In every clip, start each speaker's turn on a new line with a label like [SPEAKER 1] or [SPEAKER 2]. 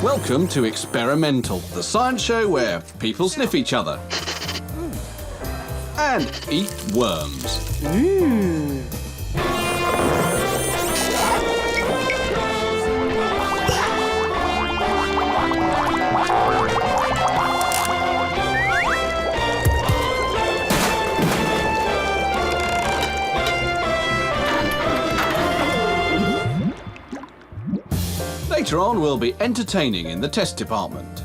[SPEAKER 1] Welcome to Experimental, the science show where people sniff each other and eat worms. Later on, we'll be entertaining in the test department,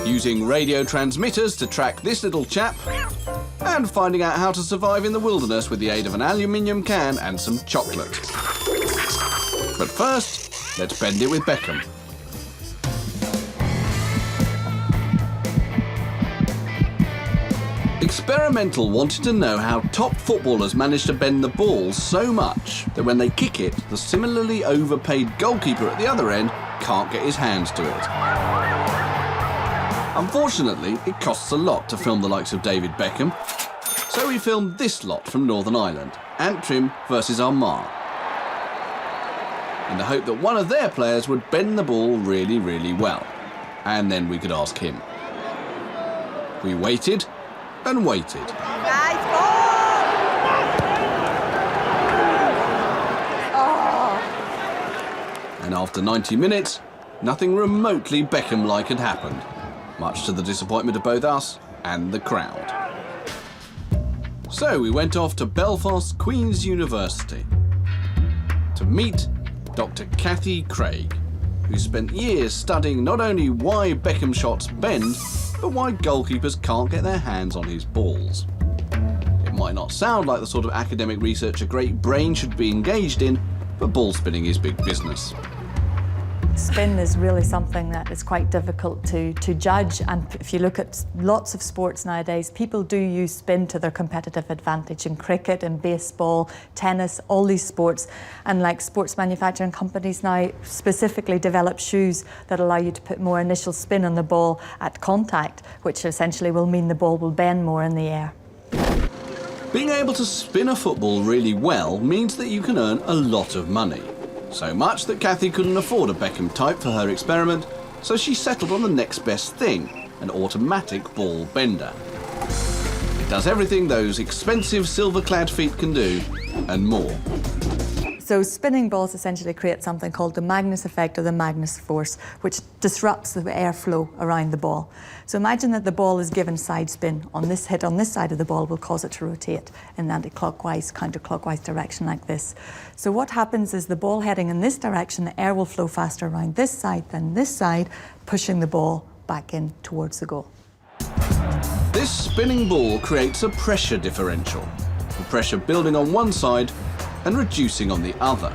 [SPEAKER 1] using radio transmitters to track this little chap, and finding out how to survive in the wilderness with the aid of an aluminium can and some chocolate. But first, let's bend it with Beckham. Experimental wanted to know how top footballers manage to bend the ball so much that when they kick it, the similarly overpaid goalkeeper at the other end can't get his hands to it. Unfortunately, it costs a lot to film the likes of David Beckham, so we filmed this lot from Northern Ireland, Antrim versus Armagh, in the hope that one of their players would bend the ball really, really well, and then we could ask him. We waited and waited.
[SPEAKER 2] Guys, go! Oh.
[SPEAKER 1] And after 90 minutes, nothing remotely Beckham-like had happened, much to the disappointment of both us and the crowd. So we went off to Belfast Queen's University to meet Dr. Cathy Craig, who spent years studying not only why Beckham shots bend, but why goalkeepers can't get their hands on his balls. It might not sound like the sort of academic research a great brain should be engaged in, but ball spinning is big business.
[SPEAKER 3] Spin is really something that is quite difficult to judge, and if you look at lots of sports nowadays, people do use spin to their competitive advantage in cricket and baseball, tennis, all these sports. And like sports manufacturing companies now specifically develop shoes that allow you to put more initial spin on the ball at contact, which essentially will mean the ball will bend more in the air.
[SPEAKER 1] Being able to spin a football really well means that you can earn a lot of money. So much that Cathy couldn't afford a Beckham type for her experiment, so she settled on the next best thing, an automatic ball bender. It does everything those expensive silver-clad feet can do, and more.
[SPEAKER 3] So spinning balls essentially create something called the Magnus effect or the Magnus force, which disrupts the airflow around the ball. So imagine that the ball is given side spin. On this hit on this side of the ball will cause it to rotate in an anti-clockwise, counterclockwise direction like this. So what happens is the ball heading in this direction, the air will flow faster around this side than this side, pushing the ball back in towards the goal.
[SPEAKER 1] This spinning ball creates a pressure differential, the pressure building on one side and reducing on the other.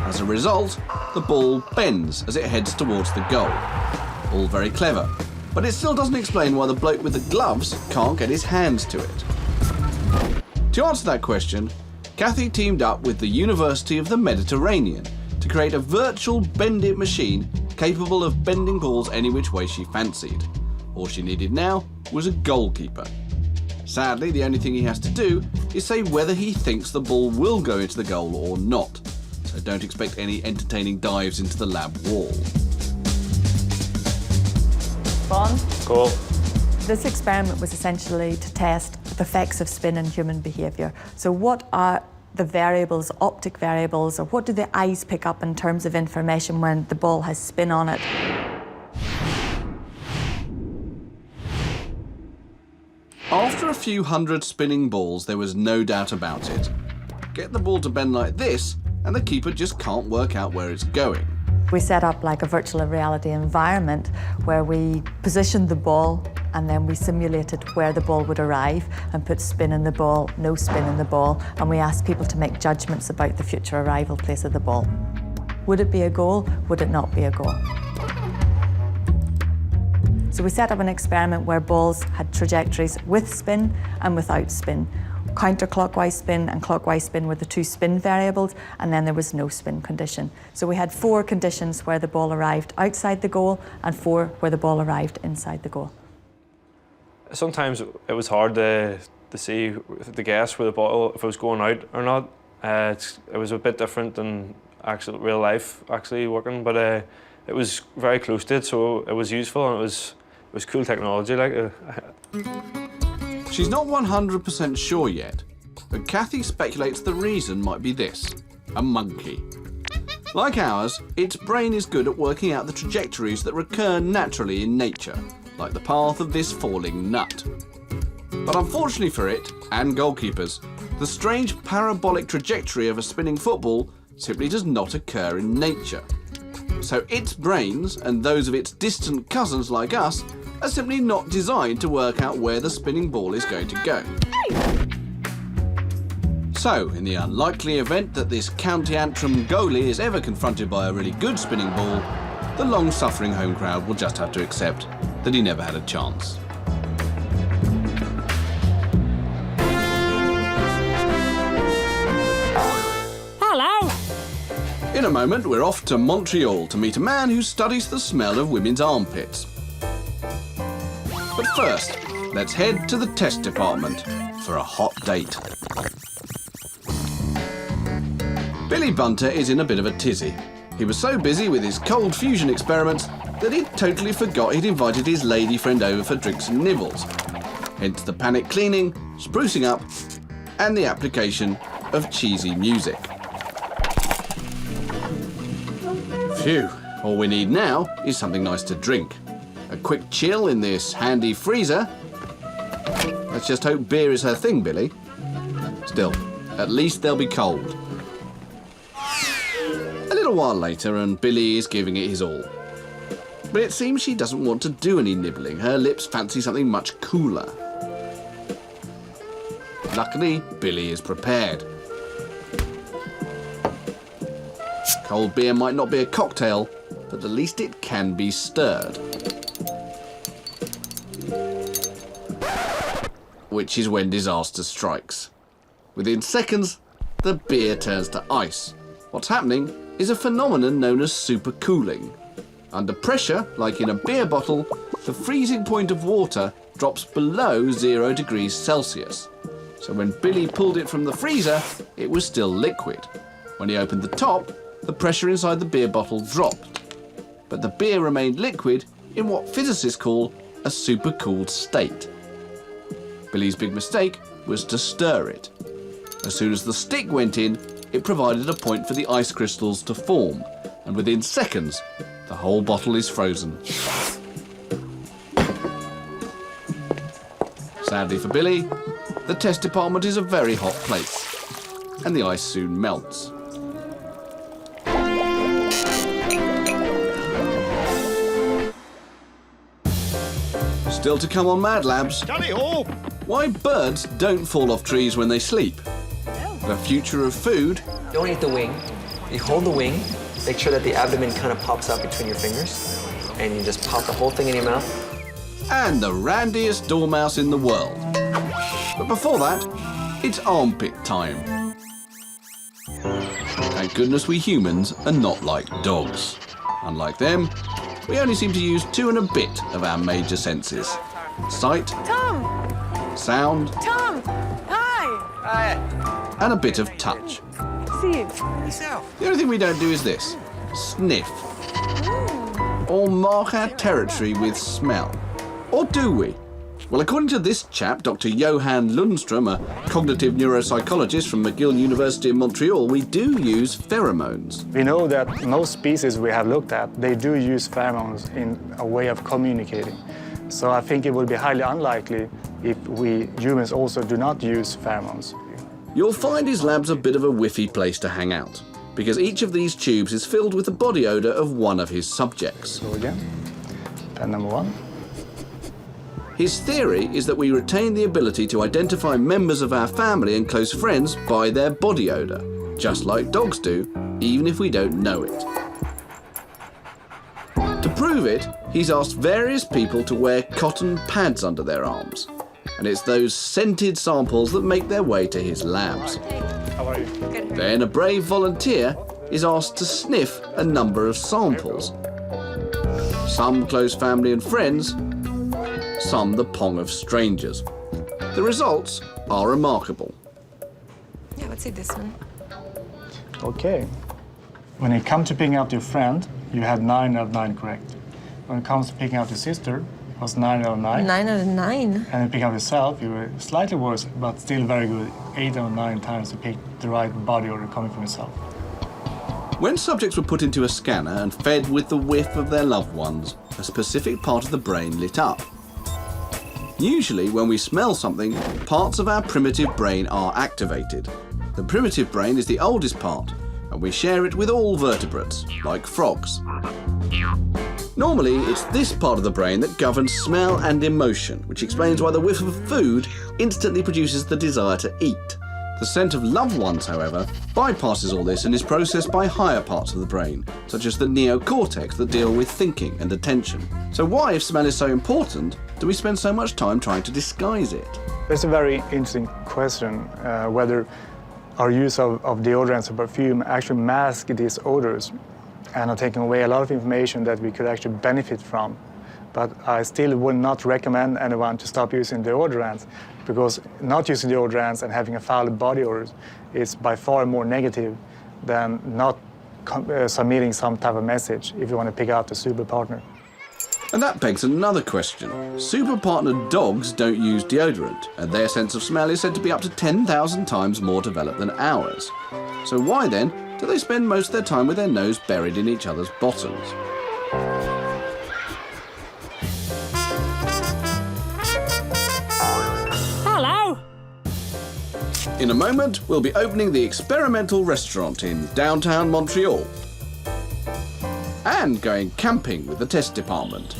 [SPEAKER 1] As a result, the ball bends as it heads towards the goal. All very clever, but it still doesn't explain why the bloke with the gloves can't get his hands to it. To answer that question, Cathy teamed up with the University of the Mediterranean to create a virtual bend-it machine capable of bending balls any which way she fancied. All she needed now was a goalkeeper. Sadly, the only thing he has to do is say whether he thinks the ball will go into the goal or not. So don't expect any entertaining dives into the lab wall.
[SPEAKER 3] Bond?
[SPEAKER 4] Cool.
[SPEAKER 3] This experiment was essentially to test the effects of spin in human behaviour. So what are the variables, optic variables, or what do the eyes pick up in terms of information when the ball has spin on it?
[SPEAKER 1] After a few hundred spinning balls, there was no doubt about it. Get the ball to bend like this, and the keeper just can't work out where it's going.
[SPEAKER 3] We set up like a virtual reality environment where we positioned the ball and then we simulated where the ball would arrive and put spin in the ball, no spin in the ball, and we asked people to make judgments about the future arrival place of the ball. Would it be a goal? Would it not be a goal? So we set up an experiment where balls had trajectories with spin and without spin. Counterclockwise spin and clockwise spin were the two spin variables, and then there was no spin condition. So we had 4 conditions where the ball arrived outside the goal and 4 where the ball arrived inside the goal.
[SPEAKER 4] Sometimes it was hard to see, to guess where the ball, if it was going out or not. It was a bit different than actual real life, actually working, but it was very close to it, so it was useful and it was cool technology. Like,
[SPEAKER 1] She's not 100% sure yet, but Kathy speculates the reason might be this: a monkey. Like ours, its brain is good at working out the trajectories that recur naturally in nature, like the path of this falling nut. But unfortunately for it, and goalkeepers, the strange parabolic trajectory of a spinning football simply does not occur in nature. So its brains, and those of its distant cousins like us, are simply not designed to work out where the spinning ball is going to go. So, in the unlikely event that this County Antrim goalie is ever confronted by a really good spinning ball, the long-suffering home crowd will just have to accept that he never had a chance.
[SPEAKER 2] Hello!
[SPEAKER 1] In a moment, we're off to Montreal to meet a man who studies the smell of women's armpits. But first, let's head to the test department for a hot date. Billy Bunter is in a bit of a tizzy. He was so busy with his cold fusion experiments that he totally forgot he'd invited his lady friend over for drinks and nibbles. Hence the panic cleaning, sprucing up, and the application of cheesy music. Phew, all we need now is something nice to drink. A quick chill in this handy freezer. Let's just hope beer is her thing, Billy. Still, at least they'll be cold. A little while later and Billy is giving it his all. But it seems she doesn't want to do any nibbling. Her lips fancy something much cooler. Luckily, Billy is prepared. Cold beer might not be a cocktail, but at least it can be stirred. Which is when disaster strikes. Within seconds, the beer turns to ice. What's happening is a phenomenon known as supercooling. Under pressure, like in a beer bottle, the freezing point of water drops below 0 degrees Celsius. So when Billy pulled it from the freezer, it was still liquid. When he opened the top, the pressure inside the beer bottle dropped. But the beer remained liquid in what physicists call a supercooled state. Billy's big mistake was to stir it. As soon as the stick went in, it provided a point for the ice crystals to form, and within seconds, the whole bottle is frozen. Sadly for Billy, the test department is a very hot place, and the ice soon melts. Still to come on Mad Labs,
[SPEAKER 2] Tally-ho!
[SPEAKER 1] why birds don't fall off trees when they sleep, the future of food,
[SPEAKER 5] Don't eat the wing. You hold the wing, make sure that the abdomen kind of pops out between your fingers, and you just pop the whole thing in your mouth.
[SPEAKER 1] and the randiest dormouse in the world. But before that, it's armpit time. Thank goodness we humans are not like dogs. Unlike them, we only seem to use 2 and a bit of our major senses. Sight,
[SPEAKER 6] Tom!
[SPEAKER 1] sound,
[SPEAKER 6] Tom! Hi!
[SPEAKER 1] and a bit of touch.
[SPEAKER 6] See you.
[SPEAKER 1] The only thing we don't do is this: sniff. Or mark our territory with smell. Or do we? Well, according to this chap, Dr. Johan Lundström, a cognitive neuropsychologist from McGill University in Montreal, we do use pheromones.
[SPEAKER 7] We know that most species we have looked at, they do use pheromones in a way of communicating. So I think it would be highly unlikely if we humans also do not use pheromones.
[SPEAKER 1] You'll find his lab's a bit of a whiffy place to hang out, because each of these tubes is filled with the body odour of one of his subjects.
[SPEAKER 7] So again, pen number 1.
[SPEAKER 1] His theory is that we retain the ability to identify members of our family and close friends by their body odour, just like dogs do, even if we don't know it. To prove it, he's asked various people to wear cotton pads under their arms, and it's those scented samples that make their way to his labs.
[SPEAKER 7] How are you?
[SPEAKER 1] Then a brave volunteer is asked to sniff a number of samples. Some close family and friends, some the pong of strangers. The results are remarkable.
[SPEAKER 6] Yeah, let's see this one.
[SPEAKER 7] Okay. When it comes to picking out your friend, you had 9 out of 9 correct. When it comes to picking out your sister, it was 9 out of 9.
[SPEAKER 6] 9 out of 9.
[SPEAKER 7] And then picking out yourself, you were slightly worse, but still very good. 8 out of 9 times to pick the right body odor coming from yourself.
[SPEAKER 1] When subjects were put into a scanner and fed with the whiff of their loved ones, a specific part of the brain lit up. Usually, when we smell something, parts of our primitive brain are activated. The primitive brain is the oldest part, and we share it with all vertebrates, like frogs. Normally, it's this part of the brain that governs smell and emotion, which explains why the whiff of food instantly produces the desire to eat. The scent of loved ones, however, bypasses all this and is processed by higher parts of the brain, such as the neocortex that deal with thinking and attention. So why, if smell is so important, do we spend so much time trying to disguise it?
[SPEAKER 7] It's a very interesting question, whether our use of deodorants or perfume actually mask these odors and are taking away a lot of information that we could actually benefit from. But I still would not recommend anyone to stop using deodorants, because not using deodorants and having a foul body odor is by far more negative than not submitting some type of message if you want to pick out a super partner.
[SPEAKER 1] And that begs another question. Super partner dogs don't use deodorant, and their sense of smell is said to be up to 10,000 times more developed than ours. So why then do they spend most of their time with their nose buried in each other's bottoms?
[SPEAKER 2] Hello.
[SPEAKER 1] In a moment, we'll be opening the experimental restaurant in downtown Montreal and going camping with the test department.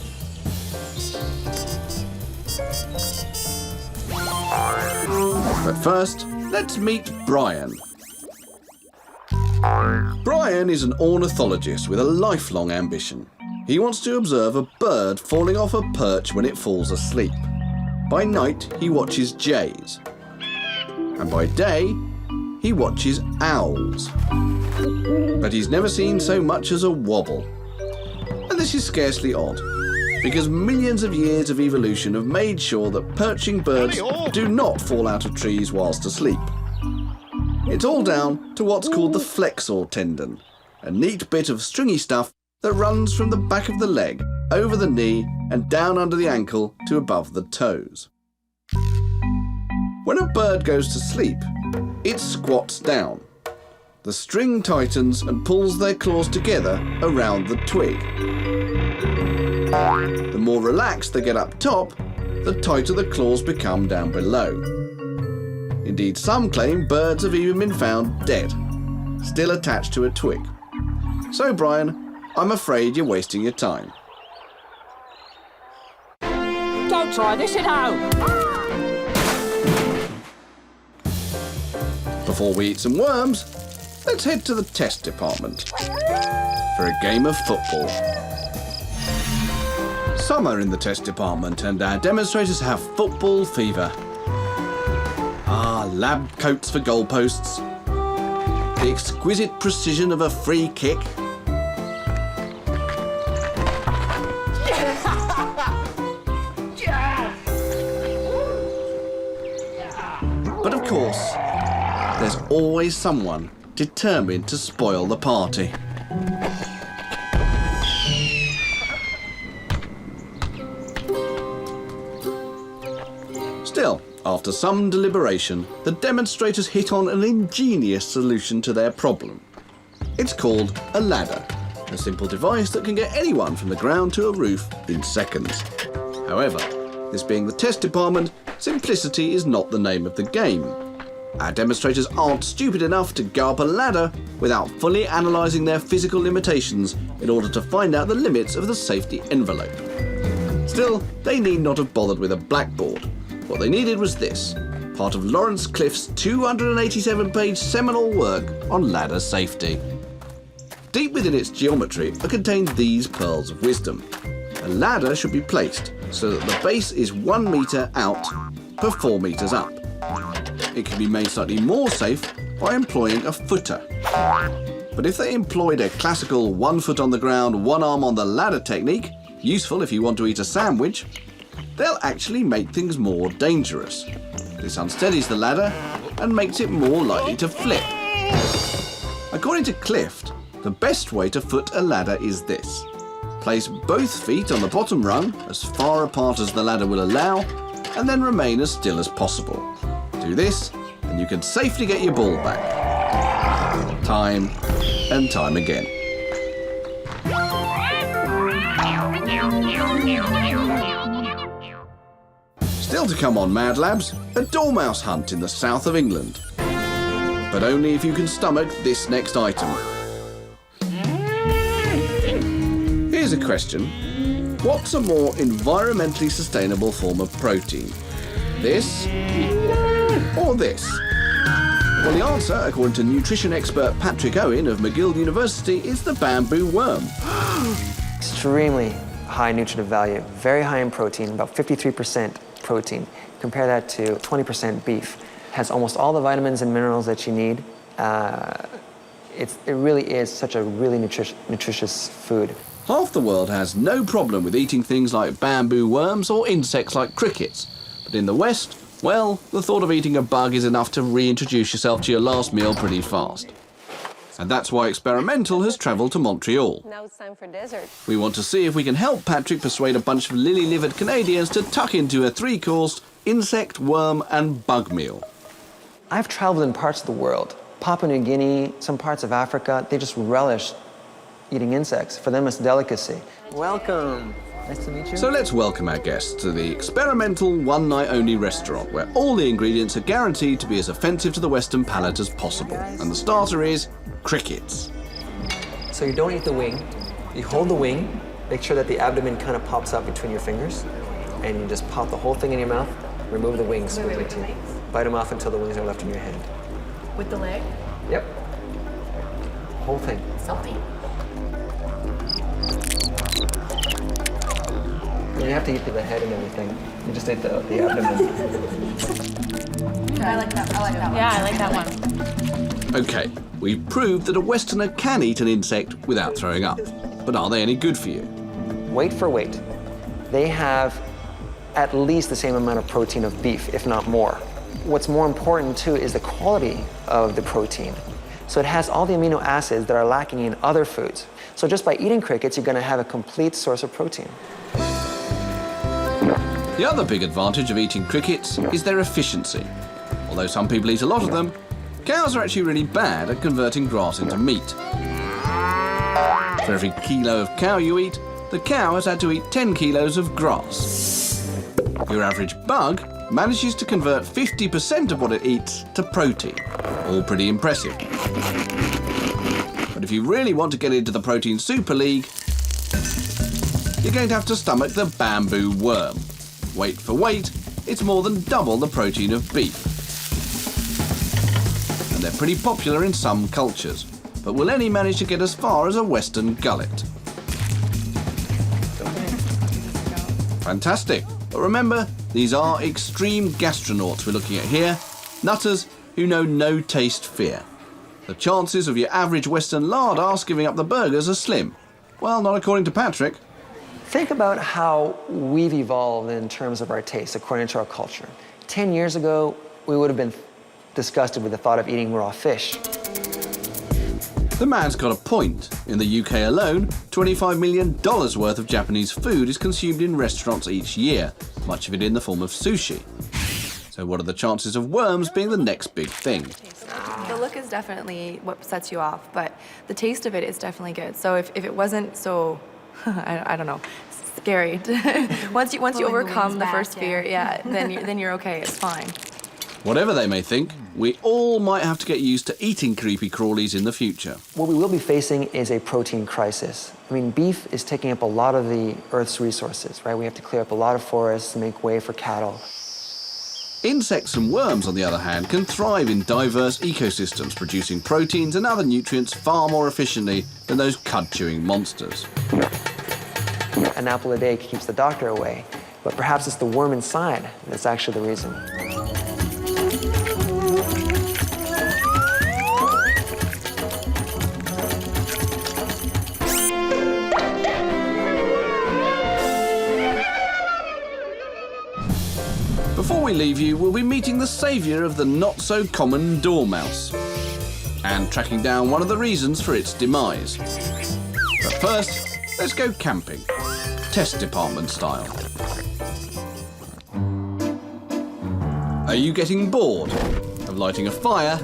[SPEAKER 1] But first, let's meet Brian. Brian is an ornithologist with a lifelong ambition. He wants to observe a bird falling off a perch when it falls asleep. By night, he watches jays. And by day, he watches owls. But he's never seen so much as a wobble. And this is scarcely odd, because millions of years of evolution have made sure that perching birds do not fall out of trees whilst asleep. It's all down to what's called the flexor tendon, a neat bit of stringy stuff that runs from the back of the leg, over the knee and down under the ankle to above the toes. When a bird goes to sleep, it squats down. The string tightens and pulls their claws together around the twig. The more relaxed they get up top, the tighter the claws become down below. Indeed, some claim birds have even been found dead, still attached to a twig. So, Brian, I'm afraid you're wasting your time.
[SPEAKER 2] Don't try this at home.
[SPEAKER 1] Before we eat some worms, let's head to the test department for a game of football. Summer in the test department and our demonstrators have football fever. Lab coats for goalposts, the exquisite precision of a free kick, but of course, there's always someone determined to spoil the party. Still, after some deliberation, the demonstrators hit on an ingenious solution to their problem. It's called a ladder, a simple device that can get anyone from the ground to a roof in seconds. However, this being the test department, simplicity is not the name of the game. Our demonstrators aren't stupid enough to go up a ladder without fully analysing their physical limitations in order to find out the limits of the safety envelope. Still, they need not have bothered with a blackboard. What they needed was this, part of Lawrence Cliff's 287-page seminal work on ladder safety. Deep within its geometry are contained these pearls of wisdom. A ladder should be placed so that the base is 1 metre out per 4 metres up. It can be made slightly more safe by employing a footer. But if they employed a classical 1 foot on the ground, 1 arm on the ladder technique, useful if you want to eat a sandwich, they'll actually make things more dangerous. This unsteadies the ladder and makes it more likely to flip. According to Clift, The best way to foot a ladder is this. Place both feet on the bottom rung as far apart as the ladder will allow, and then remain as still as possible. Do this, and you can safely get your ball back. Time and time again. Still to come on Mad Labs, a dormouse hunt in the south of England. But only if you can stomach this next item. Here's a question. What's a more environmentally sustainable form of protein? This or this? Well, the answer, according to nutrition expert Patrick Owen of McGill University, is the bamboo worm.
[SPEAKER 5] Extremely high nutritive value, very high in protein, about 53% protein. Compare that to 20% beef. Has almost all the vitamins and minerals that you need. It really is such a really nutritious food.
[SPEAKER 1] Half the world has no problem with eating things like bamboo worms or insects like crickets. But in the West, well, the thought of eating a bug is enough to reintroduce yourself to your last meal pretty fast. And that's why Experimental has travelled to Montreal.
[SPEAKER 6] Now it's time for dessert.
[SPEAKER 1] We want to see if we can help Patrick persuade a bunch of lily-livered Canadians to tuck into a 3-course insect, worm and bug meal.
[SPEAKER 5] I've traveled in parts of the world, Papua New Guinea, some parts of Africa. They just relish eating insects. For them, it's a delicacy. Welcome. Nice to meet you.
[SPEAKER 1] So let's welcome our guests to the Experimental one-night-only restaurant, where all the ingredients are guaranteed to be as offensive to the Western palate as possible. And the starter is crickets.
[SPEAKER 5] So you don't eat the wing. You hold the wing, make sure that the abdomen kind of pops out between your fingers, and you just pop the whole thing in your mouth, remove the wings with your teeth. Bite them off until the wings are left in your hand.
[SPEAKER 8] With the leg?
[SPEAKER 5] Yep. Whole thing.
[SPEAKER 8] Salty.
[SPEAKER 5] You have to eat the head and everything. You just ate the abdomen.
[SPEAKER 8] I like that. Yeah, I like that one.
[SPEAKER 1] Okay, we've proved that a Westerner can eat an insect without throwing up. But are they any good for you?
[SPEAKER 5] Weight for weight, they have at least the same amount of protein of beef, if not more. What's more important too is the quality of the protein. So it has all the amino acids that are lacking in other foods. So just by eating crickets, you're going to have a complete source of protein.
[SPEAKER 1] The other big advantage of eating crickets is their efficiency. Although some people eat a lot of them, cows are actually really bad at converting grass into meat. For every kilo of cow you eat, the cow has had to eat 10 kilos of grass. Your average bug manages to convert 50% of what it eats to protein. All pretty impressive. But if you really want to get into the protein super league, you're going to have to stomach the bamboo worm. Weight for weight, it's more than double the protein of beef. And they're pretty popular in some cultures. But will any manage to get as far as a Western gullet? Fantastic. But remember, these are extreme gastronauts we're looking at here. Nutters who know no taste fear. The chances of your average Western lard ass giving up the burgers are slim. Well, not according to Patrick.
[SPEAKER 5] Think about how we've evolved in terms of our taste according to our culture. 10 years ago, we would have been disgusted with the thought of eating raw fish.
[SPEAKER 1] The man's got a point. In the UK alone, $25 million worth of Japanese food is consumed in restaurants each year, much of it in the form of sushi. So what are the chances of worms being the next big thing?
[SPEAKER 9] The look is definitely what sets you off, but the taste of it is definitely good. So if it wasn't so, I don't know, scary, once you overcome the first fear, then you're okay, it's fine.
[SPEAKER 1] Whatever they may think, we all might have to get used to eating creepy crawlies in the future.
[SPEAKER 5] What we will be facing is a protein crisis. I mean, beef is taking up a lot of the Earth's resources, right? We have to clear up a lot of forests to make way for cattle.
[SPEAKER 1] Insects and worms, on the other hand, can thrive in diverse ecosystems, producing proteins and other nutrients far more efficiently than those cud-chewing monsters.
[SPEAKER 5] An apple a day keeps the doctor away, but perhaps it's the worm inside that's actually the reason.
[SPEAKER 1] Before we leave you, we'll be meeting the saviour of the not-so-common dormouse. and tracking down one of the reasons for its demise. But first, let's go camping, test department style. Are you getting bored of lighting a fire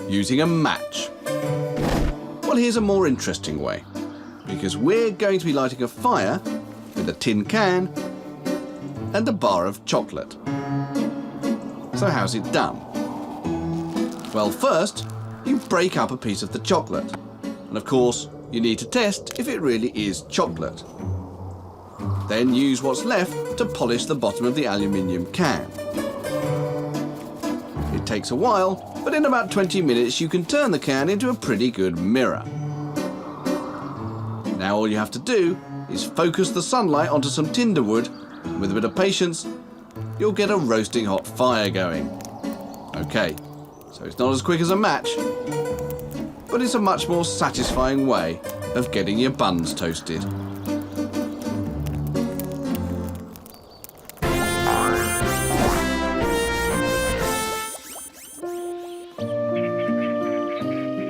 [SPEAKER 1] using a match? Well, here's a more interesting way, because we're going to be lighting a fire with a tin can and a bar of chocolate. So how's it done? Well, first, you break up a piece of the chocolate. And of course, you need to test if it really is chocolate. Then use what's left to polish the bottom of the aluminium can. It takes a while, but in about 20 minutes you can turn the can into a pretty good mirror. Now all you have to do is focus the sunlight onto some tinder wood, and with a bit of patience, you'll get a roasting hot fire going. Okay, so it's not as quick as a match, but it's a much more satisfying way of getting your buns toasted.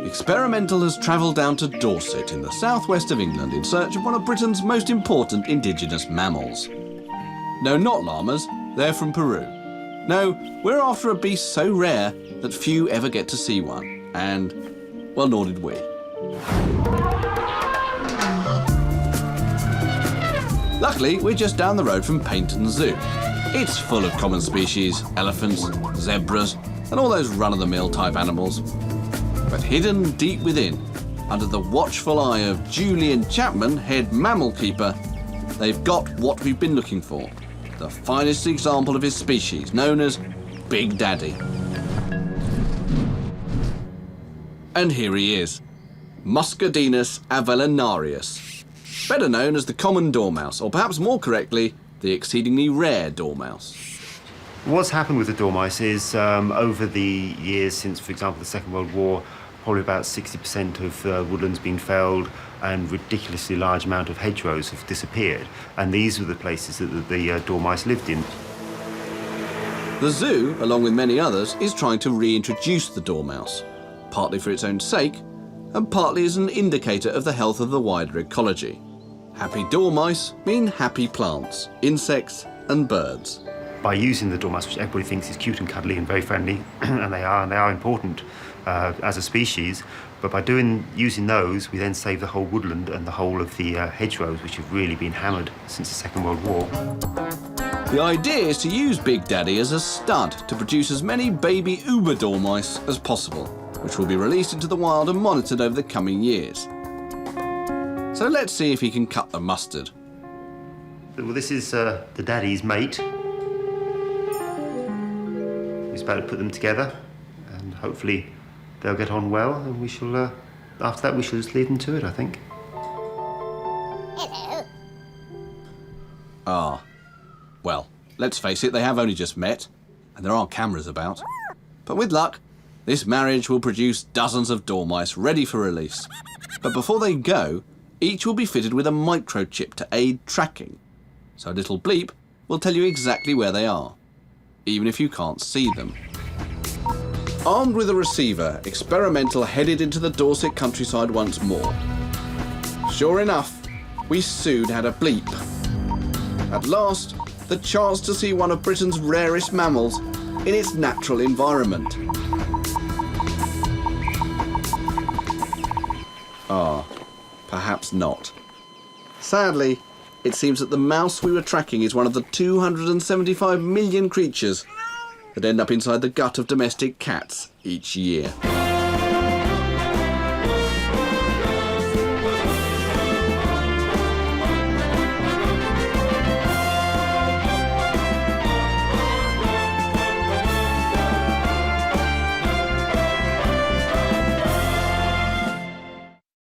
[SPEAKER 1] Experimental has travelled down to Dorset in the southwest of England in search of one of Britain's most important indigenous mammals. No, not llamas, they're from Peru. No, we're after a beast so rare that few ever get to see one, and, well, nor did we. Luckily, we're just down the road from Paynton Zoo. It's full of common species, elephants, zebras, and all those run-of-the-mill type animals. But hidden deep within, under the watchful eye of Julian Chapman, head mammal keeper, they've got what we've been looking for. The finest example of his species, known as Big Daddy. And here he is, Muscardinus avellanarius, better known as the common dormouse, or perhaps more correctly, the exceedingly rare dormouse.
[SPEAKER 10] What's happened with the dormice is over the years since, for example, the Second World War, probably about 60% of woodland's been felled and ridiculously large amount of hedgerows have disappeared. And these were the places that the dormice lived in.
[SPEAKER 1] The zoo, along with many others, is trying to reintroduce the dormouse, partly for its own sake, and partly as an indicator of the health of the wider ecology. Happy dormice mean happy plants, insects and birds.
[SPEAKER 10] By using the dormouse, which everybody thinks is cute and cuddly and very friendly, and they are important as a species, but by using those, we then save the whole woodland and the whole of the hedgerows, which have really been hammered since the Second World War.
[SPEAKER 1] The idea is to use Big Daddy as a stud to produce as many baby uber dormice as possible, which will be released into the wild and monitored over the coming years. So let's see if he can cut the mustard.
[SPEAKER 10] Well, this is the daddy's mate. He's about to put them together, and hopefully they'll get on well, and we shall, after that, we shall just leave them to it, I think.
[SPEAKER 8] Hello.
[SPEAKER 1] Ah. Well, let's face it, they have only just met, and there are cameras about. But with luck, this marriage will produce dozens of dormice ready for release. But before they go, each will be fitted with a microchip to aid tracking. So a little bleep will tell you exactly where they are, even if you can't see them. Armed with a receiver, Experimental headed into the Dorset countryside once more. Sure enough, we soon had a bleep. At last, the chance to see one of Britain's rarest mammals in its natural environment. Ah, perhaps not. Sadly, it seems that the mouse we were tracking is one of the 275 million creatures that end up inside the gut of domestic cats each year.